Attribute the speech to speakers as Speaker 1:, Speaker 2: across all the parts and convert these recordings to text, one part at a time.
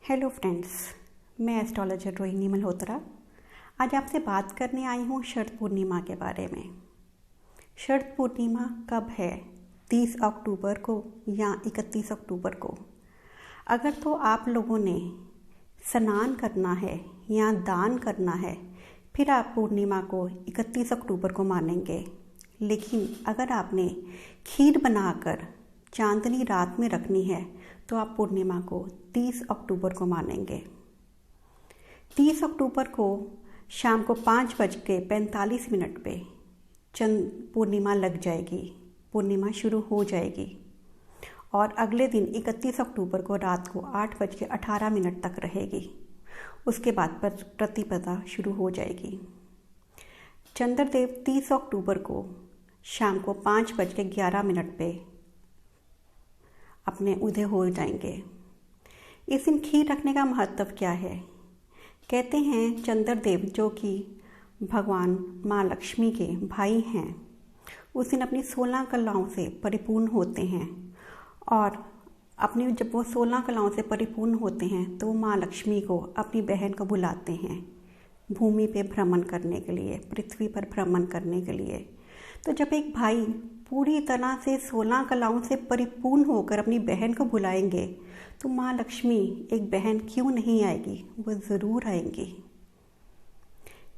Speaker 1: Hello friends, मैं astrologer Rohini Malhotra आज आपसे बात करने आई हूँ शरद पूर्णिमा के बारे में। शरद पूर्णिमा कब है? 30 अक्टूबर को या 31 अक्टूबर को? अगर तो आप लोगों ने स्नान करना है या दान करना है फिर आप पूर्णिमा को 31 अक्टूबर को मानेंगे। लेकिन अगर आपने खीर बनाकर चांदनी रात में रखनी है तो आप पूर्णिमा को 30 अक्टूबर को मानेंगे। 30 अक्टूबर को शाम को 5:45 पे पूर्णिमा लग जाएगी, पूर्णिमा शुरू हो जाएगी और अगले दिन 31 अक्टूबर को रात को 8:18 तक रहेगी। उसके बाद प्रतिपदा शुरू हो जाएगी। चंद्रदेव 30 अक्टूबर को शाम को 5:11 पे अपने उदय हो जाएंगे। इस दिन खीर रखने का महत्व क्या है? कहते हैं चंद्रदेव जो कि भगवान माँ लक्ष्मी के भाई हैं, उस दिन अपनी 16 कलाओं से परिपूर्ण होते हैं और जब वो 16 कलाओं से परिपूर्ण होते हैं तो माँ लक्ष्मी को अपनी बहन को बुलाते हैं भूमि पे भ्रमण करने के लिए, पृथ्वी पर भ्रमण करने के लिए। तो जब एक भाई पूरी तरह से 16 कलाओं से परिपूर्ण होकर अपनी बहन को बुलाएंगे तो माँ लक्ष्मी एक बहन क्यों नहीं आएगी, वो ज़रूर आएंगी।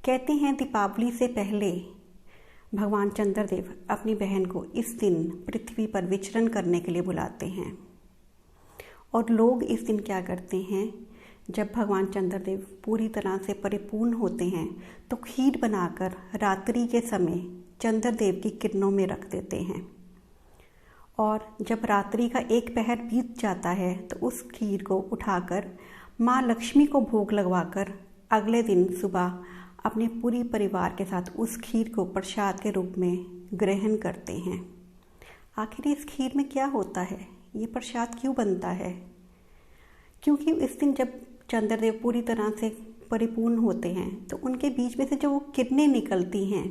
Speaker 1: कहते हैं दीपावली से पहले भगवान चंद्रदेव अपनी बहन को इस दिन पृथ्वी पर विचरण करने के लिए बुलाते हैं। और लोग इस दिन क्या करते हैं, जब भगवान चंद्रदेव पूरी तरह से परिपूर्ण होते हैं तो खीर बनाकर रात्रि के समय चंद्रदेव की किरणों में रख देते हैं और जब रात्रि का एक पहर बीत जाता है तो उस खीर को उठाकर माँ लक्ष्मी को भोग लगवाकर अगले दिन सुबह अपने पूरी परिवार के साथ उस खीर को प्रसाद के रूप में ग्रहण करते हैं। आखिर इस खीर में क्या होता है, ये प्रसाद क्यों बनता है? क्योंकि इस दिन जब चंद्रदेव पूरी तरह से परिपूर्ण होते हैं तो उनके बीच में से जो वो किरणें निकलती हैं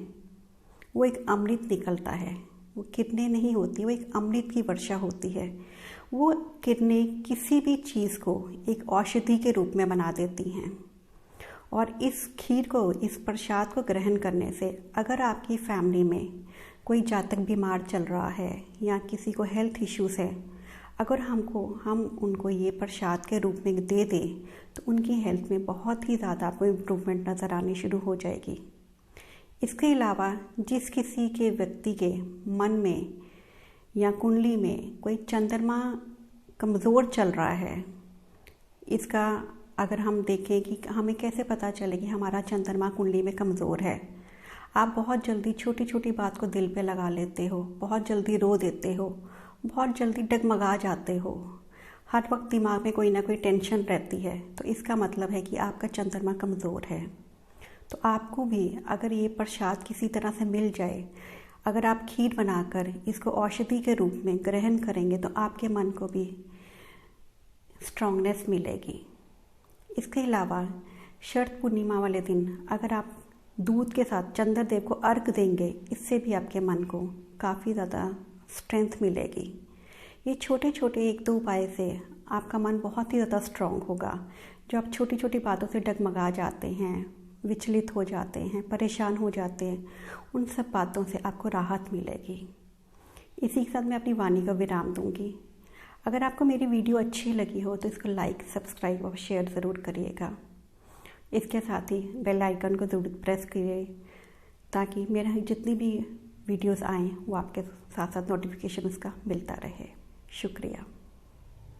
Speaker 1: वो एक अमृत निकलता है। वो किरणें नहीं होती, वो एक अमृत की वर्षा होती है। वो किरणें किसी भी चीज़ को एक औषधि के रूप में बना देती हैं। और इस खीर को, इस प्रसाद को ग्रहण करने से अगर आपकी फैमिली में कोई जातक बीमार चल रहा है या किसी को हेल्थ इश्यूज़ है, अगर हम उनको ये प्रसाद के रूप में दे दें तो उनकी हेल्थ में बहुत ही ज़्यादा आपको इम्प्रूवमेंट नज़र आनी शुरू हो जाएगी। इसके अलावा जिस किसी के व्यक्ति के मन में या कुंडली में कोई चंद्रमा कमज़ोर चल रहा है, इसका अगर हम देखें कि हमें कैसे पता चले कि हमारा चंद्रमा कुंडली में कमज़ोर है। आप बहुत जल्दी छोटी छोटी बात को दिल पे लगा लेते हो, बहुत जल्दी रो देते हो, बहुत जल्दी डगमगा जाते हो, हर वक्त दिमाग में कोई ना कोई टेंशन रहती है, तो इसका मतलब है कि आपका चंद्रमा कमज़ोर है। तो आपको भी अगर ये प्रसाद किसी तरह से मिल जाए, अगर आप खीर बनाकर इसको औषधि के रूप में ग्रहण करेंगे तो आपके मन को भी स्ट्रांगनेस मिलेगी। इसके अलावा शरद पूर्णिमा वाले दिन अगर आप दूध के साथ चंद्रदेव को अर्घ देंगे, इससे भी आपके मन को काफ़ी ज़्यादा स्ट्रेंथ मिलेगी। ये छोटे छोटे 1-2 उपाय से आपका मन बहुत ही ज़्यादा स्ट्रांग होगा। जो आप छोटी छोटी बातों से डगमगा जाते हैं, विचलित हो जाते हैं, परेशान हो जाते हैं, उन सब बातों से आपको राहत मिलेगी। इसी के साथ मैं अपनी वाणी का विराम दूंगी। अगर आपको मेरी वीडियो अच्छी लगी हो तो इसको लाइक, सब्सक्राइब और शेयर ज़रूर करिएगा। इसके साथ ही बेल आइकन को ज़रूर प्रेस करिए ताकि मेरा जितनी भी वीडियोस आएँ वो आपके साथ साथ नोटिफिकेशन उसका मिलता रहे। शुक्रिया।